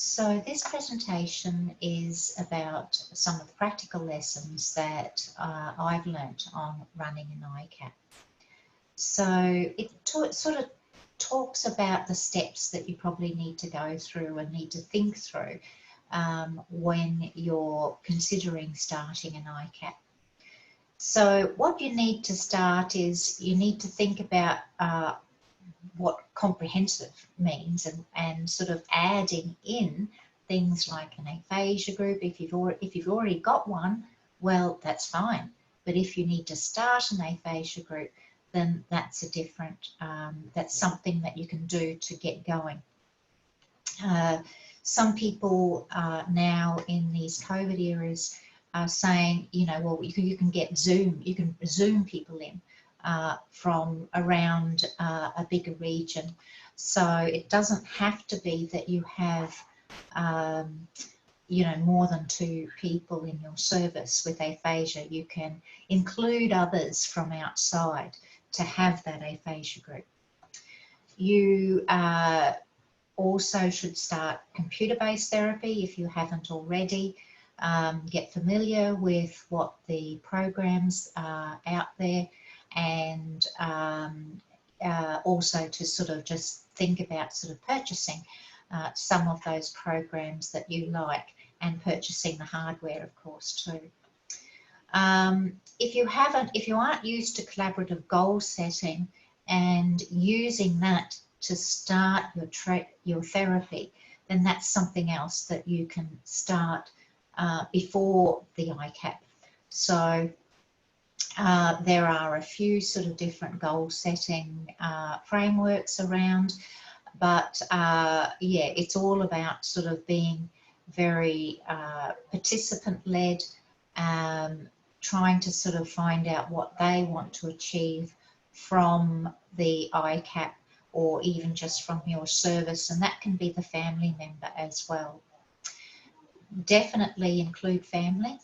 So this presentation is about some of the practical lessons that I've learnt on running an ICAP. So it sort of talks about the steps that you probably need to go through and need to think through when you're considering starting an ICAP. So what you need to start is you need to think about what comprehensive means and sort of adding in things like an aphasia group. If you've already got one, well, that's fine. But if you need to start an aphasia group, then that's a different, that's something that you can do to get going. Some people now in these COVID eras are saying, you know, well, you can get Zoom, you can Zoom people in from around a bigger region. So it doesn't have to be that you have, you know, more than 2 people in your service with aphasia. You can include others from outside to have that aphasia group. You also should start computer-based therapy if you haven't already. Get familiar with what the programs are out there, and also to sort of just think about sort of purchasing some of those programs that you like, and purchasing the hardware, of course, too. If you aren't used to collaborative goal setting and using that to start your therapy, then that's something else that you can start before the ICAP. So there are a few sort of different goal setting frameworks around, but yeah, it's all about sort of being very participant-led, trying to sort of find out what they want to achieve from the ICAP, or even just from your service, and that can be the family member as well. Definitely include family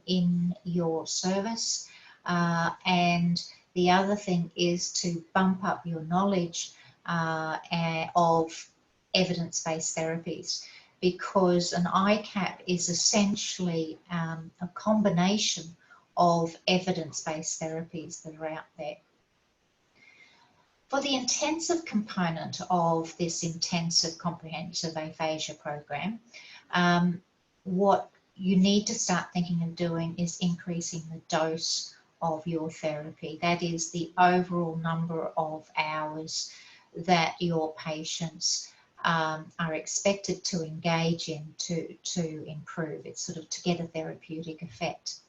in your service, and the other thing is to bump up your knowledge of evidence-based therapies, because an ICAP is essentially a combination of evidence-based therapies that are out there. For the intensive component of this Intensive Comprehensive Aphasia Program, what you need to start thinking of doing is increasing the dose of your therapy. That is the overall number of hours that your patients are expected to engage in to improve. It's sort of to get a therapeutic effect.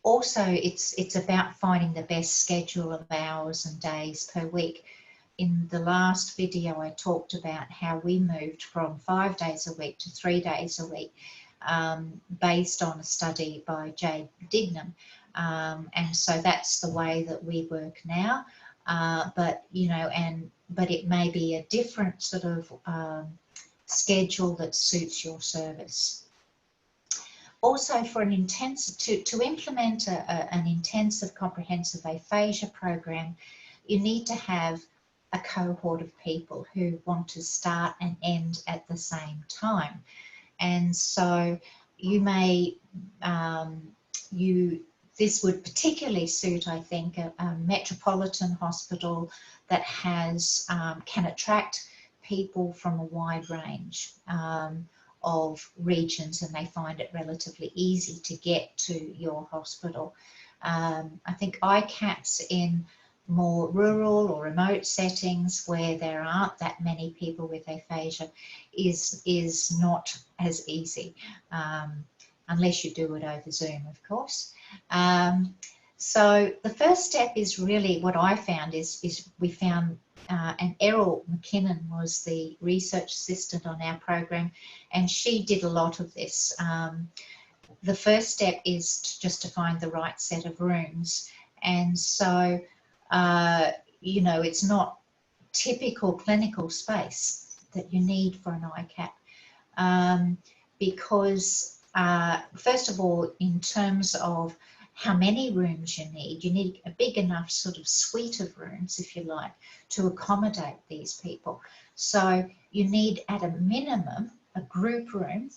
Also, it's about finding the best schedule of hours and days per week. In the last video, I talked about how we moved from 5 days a week to 3 days a week, based on a study by Jade Dignam. And so that's the way that we work now. But, you know, but it may be a different sort of schedule that suits your service. Also, for an to implement an intensive comprehensive aphasia program, you need to have a cohort of people who want to start and end at the same time. And so you may, this would particularly suit, I think, a metropolitan hospital that has, can attract people from a wide range of regions, and they find it relatively easy to get to your hospital. I think ICAPs in more rural or remote settings where there aren't that many people with aphasia is not as easy, unless you do it over Zoom, of course. So the first step is really what I found is we found, and Errol McKinnon was the research assistant on our program, and she did a lot of this. The first step is just to find the right set of rooms. And so, you know, it's not typical clinical space that you need for an ICAP, because first of all, in terms of how many rooms you need a big enough sort of suite of rooms, if you like, to accommodate these people. So you need at a minimum a group room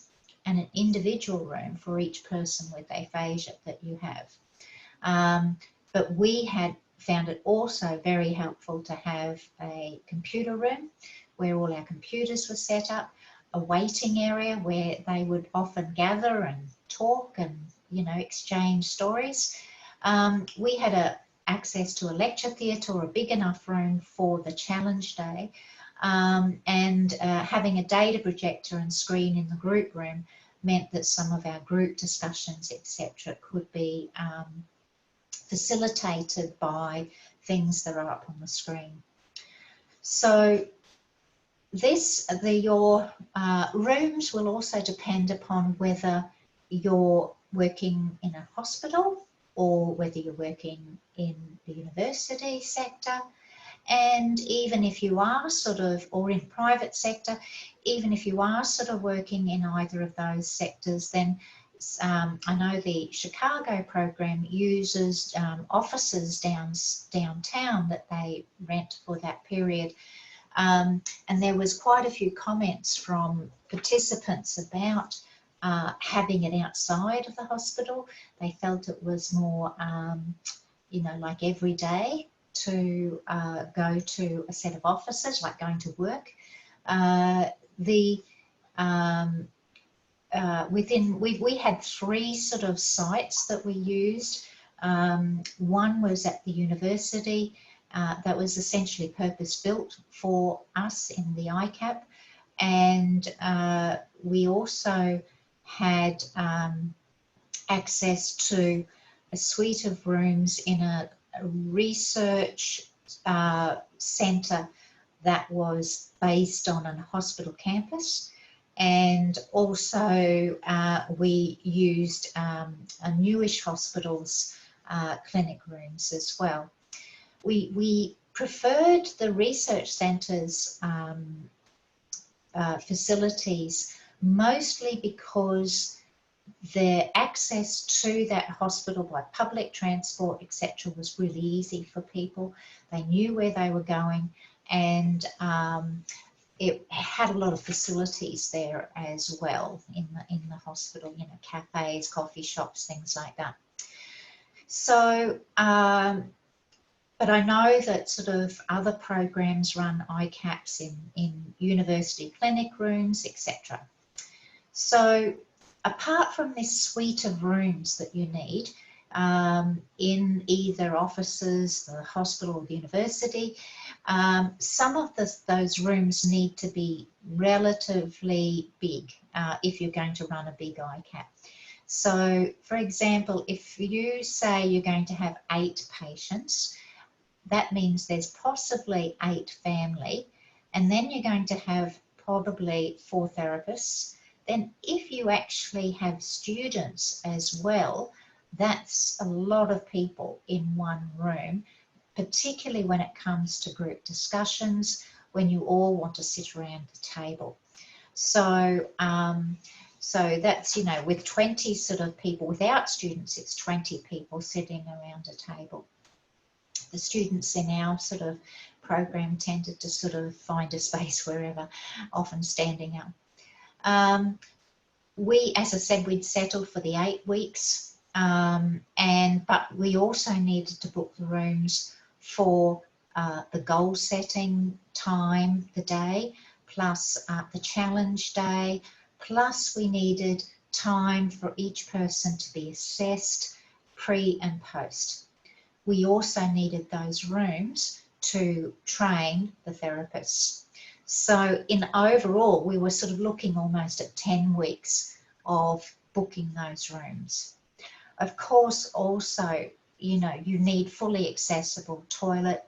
and an individual room for each person with aphasia that you have. But we had found it also very helpful to have a computer room where all our computers were set up, a waiting area where they would often gather and talk and, you know, exchange stories. We had access to a lecture theatre or a big enough room for the challenge day, and having a data projector and screen in the group room meant that some of our group discussions, etc., could be facilitated by things that are up on the screen. So your rooms will also depend upon whether you're working in a hospital or whether you're working in the university sector. And even if you are or in private sector, even if you are working in either of those sectors, then I know the Chicago program uses offices downtown that they rent for that period. And there was quite a few comments from participants about having it outside of the hospital. They felt it was more, you know, like every day to go to a set of offices, like going to work. We had three sites that we used. One was at the university that was essentially purpose-built for us in the ICAP, and we also had access to a suite of rooms in a research centre that was based on a hospital campus. And also we used a newish hospital's clinic rooms as well. We preferred the research centre's facilities mostly because their access to that hospital by public transport, etc., was really easy for people. They knew where they were going, and it had a lot of facilities there as well in the hospital, you know, cafes, coffee shops, things like that. So, but I know that other programs run ICAPs in university clinic rooms, etc. So apart from this suite of rooms that you need in either offices, the hospital or the university, some of those rooms need to be relatively big if you're going to run a big ICAP. So, for example, if you say you're going to have 8 patients, that means there's possibly 8 family, and then you're going to have probably 4 therapists. Then if you actually have students as well, that's a lot of people in one room, particularly when it comes to group discussions, when you all want to sit around the table. So, so that's, you know, with 20 people, without students, it's 20 people sitting around a table. The students in our program tended to find a space wherever, often standing up. We, as I said, we'd settled for the 8 weeks, but we also needed to book the rooms for the goal setting time, the day, plus the challenge day, plus we needed time for each person to be assessed pre and post. We also needed those rooms to train the therapists. So in overall, we were looking almost at 10 weeks of booking those rooms. Of course, also, you know, you need fully accessible toilet,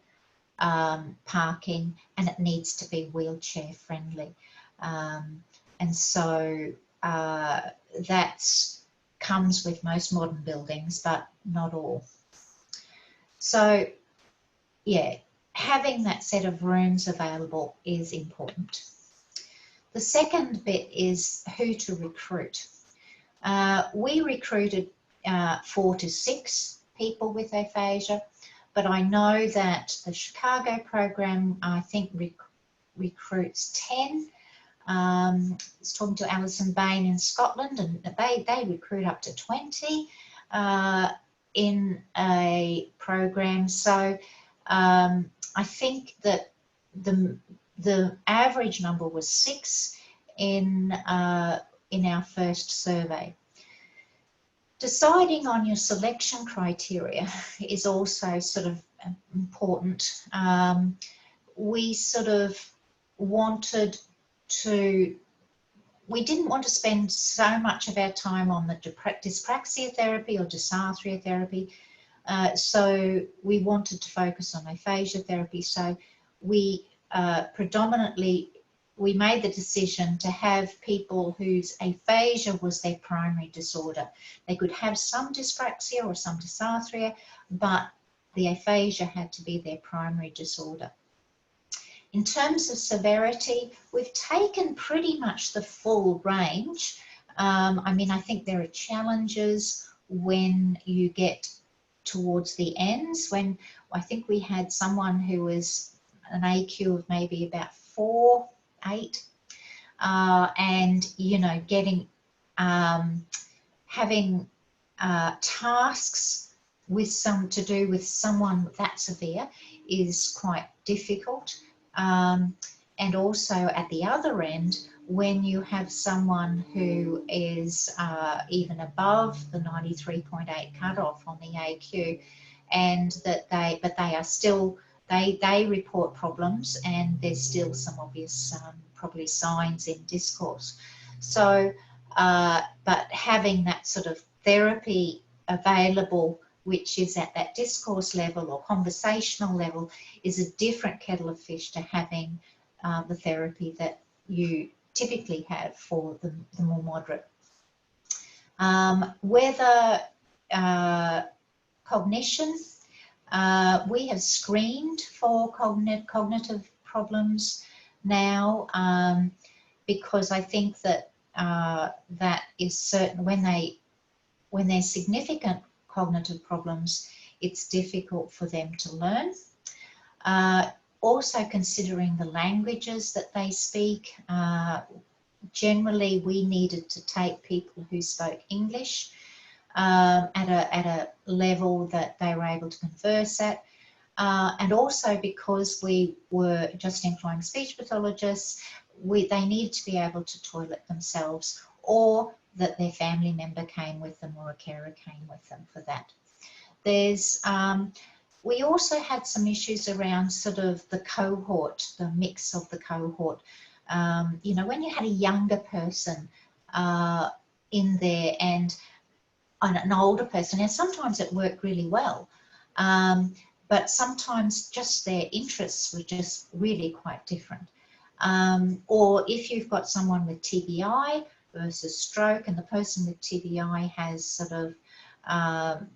parking, and it needs to be wheelchair friendly. And so that comes with most modern buildings, but not all. So, yeah, having that set of rooms available is important. The second bit is who to recruit. We recruited 4 to 6 people with aphasia, but I know that the Chicago program, I think, recruits 10. I was talking to Alison Bain in Scotland, and they recruit up to 20 in a program. So I think that the average number was 6 in our first survey. Deciding on your selection criteria is also sort of important. We sort of wanted to, we didn't want to spend so much of our time on the dyspraxia therapy or dysarthria therapy. So we wanted to focus on aphasia therapy. So we predominantly, we made the decision to have people whose aphasia was their primary disorder. They could have some dyspraxia or some dysarthria, but the aphasia had to be their primary disorder. In terms of severity, we've taken pretty much the full range. I mean, I think there are challenges when you get towards the ends, when I think we had someone who was an AQ of maybe about 4, 8, and, you know, getting, having tasks with to do with someone that severe is quite difficult. And also at the other end, when you have someone who is even above the 93.8 cutoff on the AQ, and that they are still, they report problems, and there's still some obvious probably signs in discourse. So, but having that sort of therapy available, which is at that discourse level or conversational level, is a different kettle of fish to having the therapy that you typically have for the more moderate. Whether cognition, we have screened for cognitive problems now, because I think that that is certain. When there's significant cognitive problems, it's difficult for them to learn. Also considering the languages that they speak. Generally, we needed to take people who spoke English at a level that they were able to converse at. And also because we were just employing speech pathologists, they needed to be able to toilet themselves, or that their family member came with them or a carer came with them for that. There's, we also had some issues around sort of the cohort, the mix of the cohort. You know, when you had a younger person in there and an older person, and sometimes it worked really well, but sometimes just their interests were just really quite different. Or if you've got someone with TBI versus stroke, and the person with TBI has sort of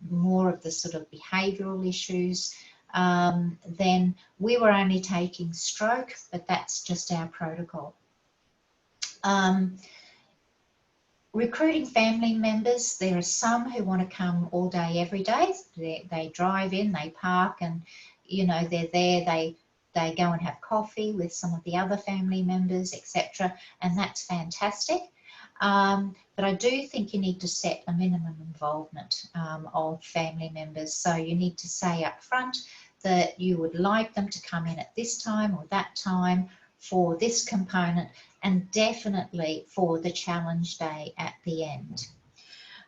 more of the sort of behavioural issues, then we were only taking stroke, but that's just our protocol. Recruiting family members, there are some who want to come all day, every day. They drive in, they park, and, you know, they're there, they go and have coffee with some of the other family members, etc., and that's fantastic. But I do think you need to set a minimum involvement of family members. So you need to say up front that you would like them to come in at this time or that time for this component, and definitely for the challenge day at the end.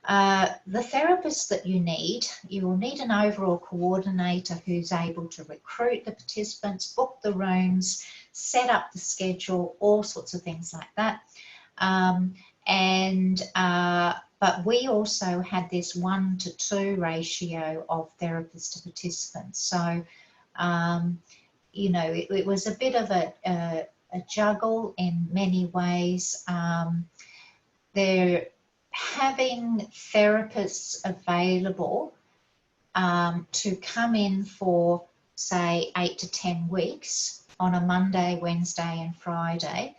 The therapist that you will need an overall coordinator who's able to recruit the participants, book the rooms, set up the schedule, all sorts of things like that. But we also had this 1-to-2 ratio of therapists to participants. So, you know, it was a bit of a juggle in many ways. They're having therapists available to come in for, say, 8 to 10 weeks on a Monday, Wednesday and Friday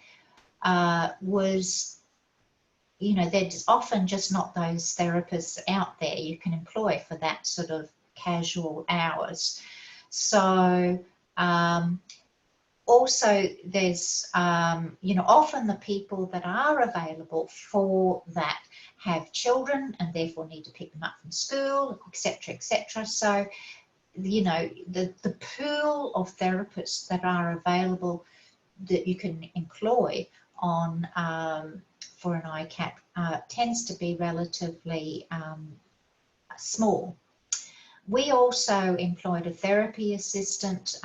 was, you know, there's often just not those therapists out there you can employ for that sort of casual hours. So also there's, you know, often the people that are available for that have children and therefore need to pick them up from school, etc., etc. So, you know, the pool of therapists that are available that you can employ on for an ICAP tends to be relatively small. We also employed a therapy assistant.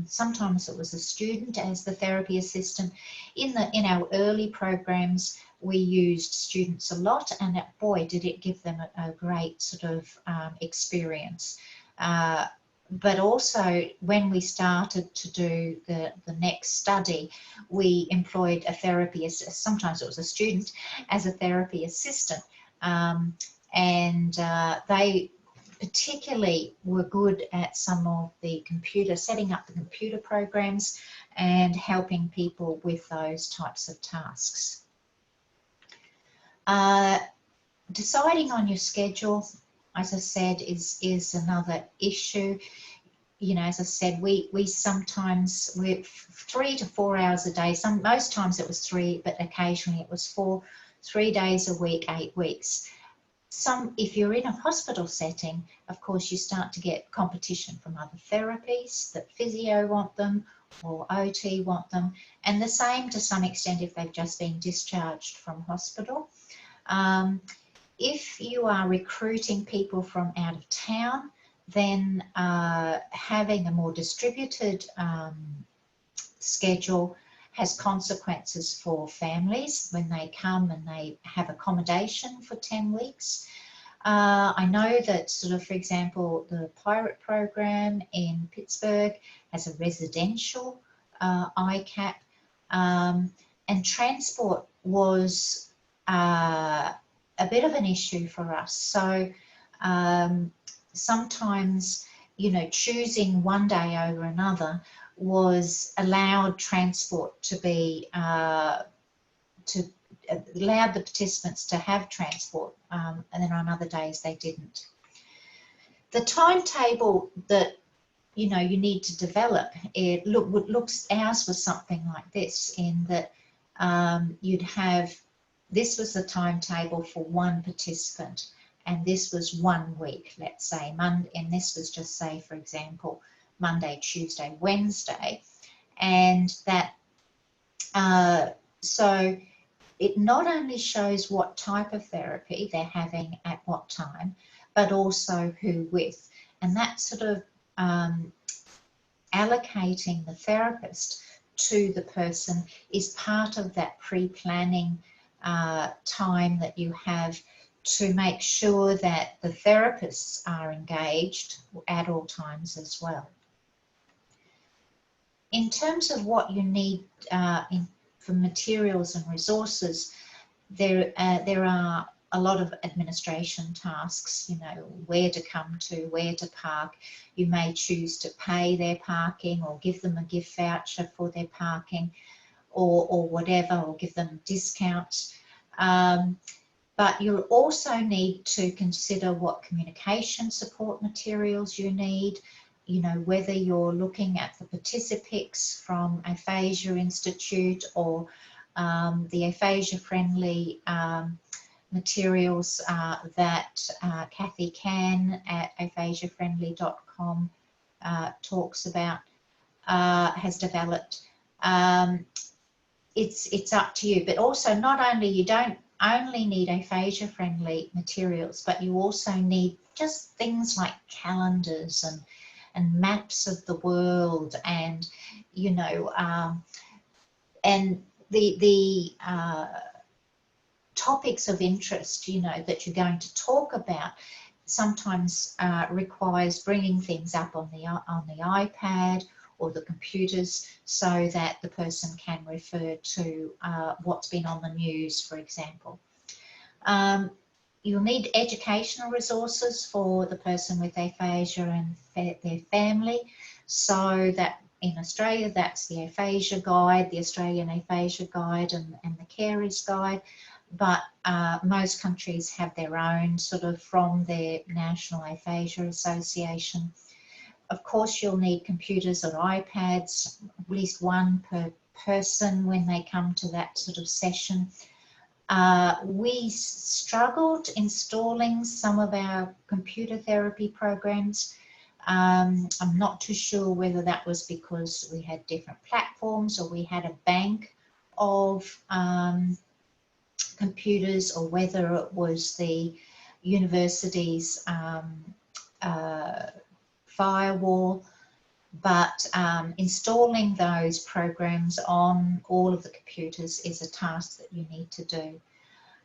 Sometimes it was a student as the therapy assistant. In our early programs, we used students a lot, and boy, did it give them a great sort of experience. But also when we started to do the next study, we employed a therapy assistant. Sometimes it was a student as a therapy assistant, and they particularly were good at some of the setting up the computer programs and helping people with those types of tasks. Deciding on your schedule, as I said, is another issue. You know, as I said, we sometimes, we're 3 to 4 hours a day. Most times it was 3, but occasionally it was 4, 3 days a week, 8 weeks. If you're in a hospital setting, of course, you start to get competition from other therapies, that physio want them or OT want them, and the same to some extent if they've just been discharged from hospital. If you are recruiting people from out of town, then having a more distributed schedule has consequences for families when they come and they have accommodation for 10 weeks. I know that sort of, for example, the Pirate program in Pittsburgh has a residential ICAP, and transport was a bit of an issue for us. So sometimes, you know, choosing one day over another was allowed transport to be, allowed the participants to have transport, and then on other days they didn't. The timetable that, you know, you need to develop, ours was something like this, in that you'd have, this was the timetable for one participant, and this was 1 week, let's say, Monday, and this was just, say, for example, Monday, Tuesday, Wednesday, and that, so it not only shows what type of therapy they're having at what time, but also who with, and that sort of allocating the therapist to the person is part of that pre-planning time that you have to make sure that the therapists are engaged at all times as well. In terms of what you need for materials and resources, there are a lot of administration tasks, you know, where to come to, where to park. You may choose to pay their parking or give them a gift voucher for their parking or whatever, or give them discounts. But you'll also need to consider what communication support materials you need, you know, whether you're looking at the Participix from Aphasia Institute or the aphasia-friendly materials that Kathy Can at aphasiafriendly.com talks about, has developed. It's up to you, but also not only, you don't only need aphasia-friendly materials, but you also need just things like calendars and maps of the world, and, you know, and the topics of interest, you know, that you're going to talk about sometimes requires bringing things up on the iPad or the computers so that the person can refer to what's been on the news, for example. You'll need educational resources for the person with aphasia and their family, so that in Australia that's the Aphasia Guide, the Australian Aphasia Guide and the Carers Guide, but most countries have their own, sort of from their National Aphasia Association. Of course, you'll need computers or iPads, at least one per person when they come to that sort of session. We struggled installing some of our computer therapy programs. I'm not too sure whether that was because we had different platforms or we had a bank of computers, or whether it was the university's firewall. But installing those programs on all of the computers is a task that you need to do.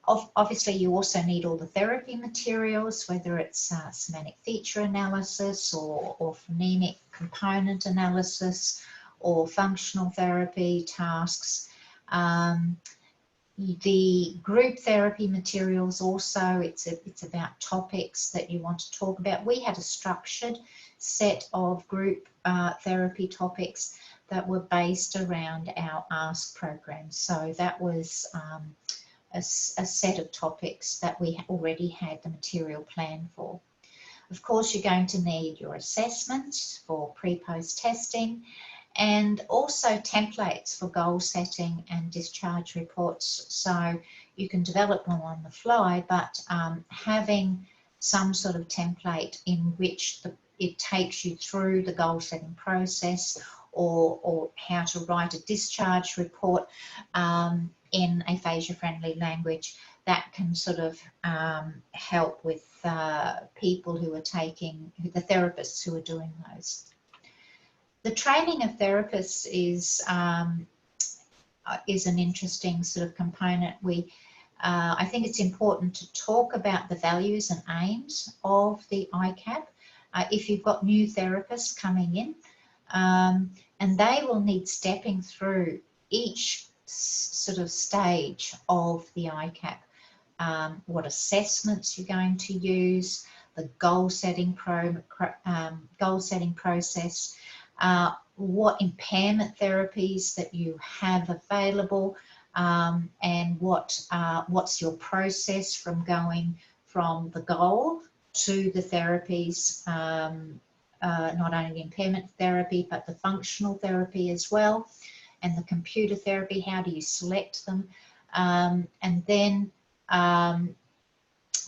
Obviously, you also need all the therapy materials, whether it's semantic feature analysis or phonemic component analysis or functional therapy tasks. The group therapy materials also, it's about topics that you want to talk about. We had a structured set of group therapy topics that were based around our ASK program. So that was a set of topics that we already had the material planned for. Of course, you're going to need your assessments for pre-post testing, and also templates for goal setting and discharge reports. So you can develop them on the fly, but having some sort of template in which it takes you through the goal setting process, or how to write a discharge report in aphasia friendly language, that can sort of help with people who are the therapists who are doing those. The training of therapists is an interesting sort of component. I think it's important to talk about the values and aims of the ICAP if you've got new therapists coming in, and they will need stepping through each sort of stage of the ICAP. What assessments you're going to use, the goal setting process, what impairment therapies that you have available, and what's your process from going from the goal to the therapies, not only the impairment therapy but the functional therapy as well, and the computer therapy, how do you select them, and then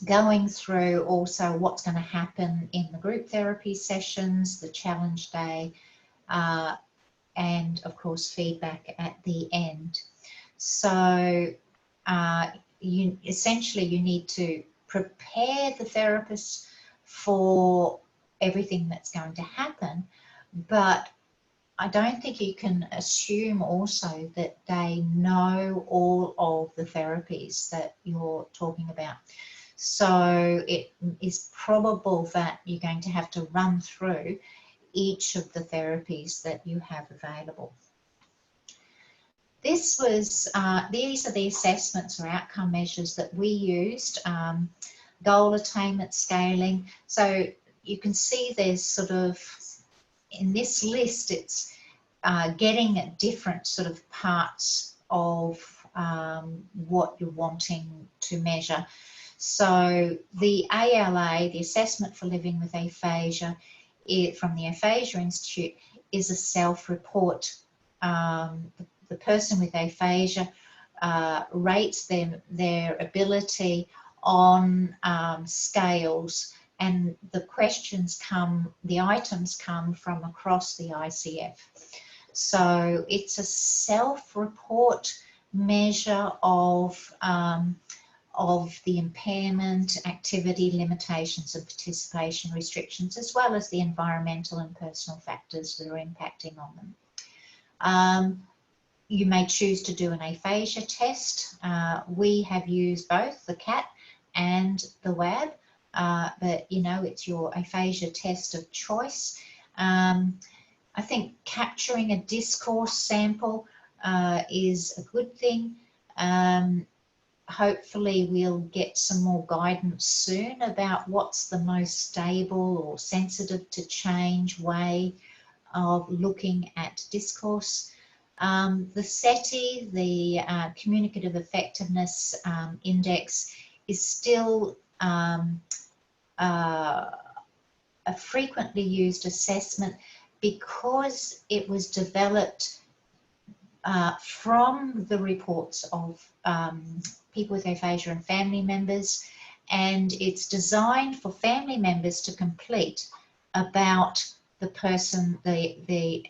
going through also what's going to happen in the group therapy sessions, the challenge day, and of course feedback at the end. So essentially you need to prepare the therapists for everything that's going to happen, but I don't think you can assume also that they know all of the therapies that you're talking about. So it is probable that you're going to have to run through each of the therapies that you have available. These are the assessments or outcome measures that we used. Goal attainment scaling. So you can see there's sort of, in this list, it's getting at different sort of parts of what you're wanting to measure. So the ALA, the Assessment for Living with Aphasia, from the Aphasia Institute, is a self-report. The person with aphasia rates their ability on scales, and the items come from across the ICF. So it's a self-report measure of the impairment, activity, limitations and participation restrictions, as well as the environmental and personal factors that are impacting on them. You may choose to do an aphasia test. We have used both the CAT and the WAB, but it's your aphasia test of choice. I think capturing a discourse sample is a good thing. Hopefully we'll get some more guidance soon about what's the most stable or sensitive to change way of looking at discourse. The SETI, the Communicative Effectiveness Index, is still a frequently used assessment because it was developed from the reports of people with aphasia and family members, and it's designed for family members to complete about the person, the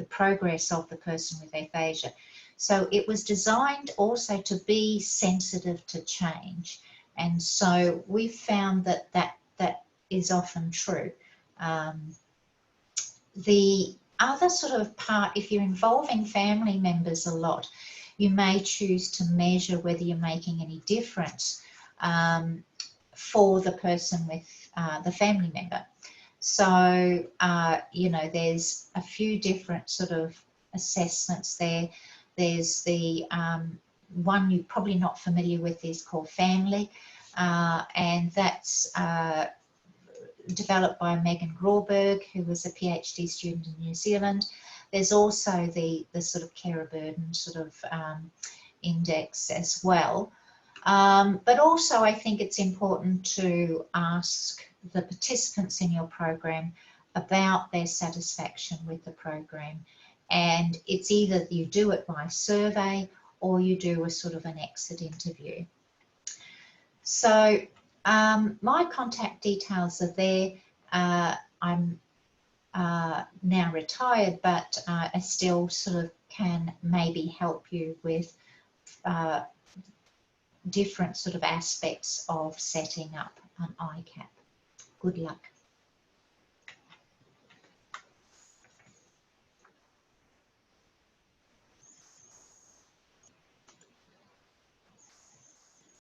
progress of the person with aphasia. So it was designed also to be sensitive to change, and so we've found that that is often true. The other sort of part, if you're involving family members a lot, you may choose to measure whether you're making any difference for the person with the family member. So, you know, there's a few different sort of assessments there. There's the one you're probably not familiar with is called Family, and that's developed by Megan Grauberg, who was a PhD student in New Zealand. There's also the sort of carer burden sort of index as well. But also I think it's important to ask the participants in your program about their satisfaction with the program. And it's either you do it by survey or you do a sort of an exit interview. So my contact details are there. I'm now retired, but I still sort of can maybe help you with different sort of aspects of setting up an ICAP. Good luck.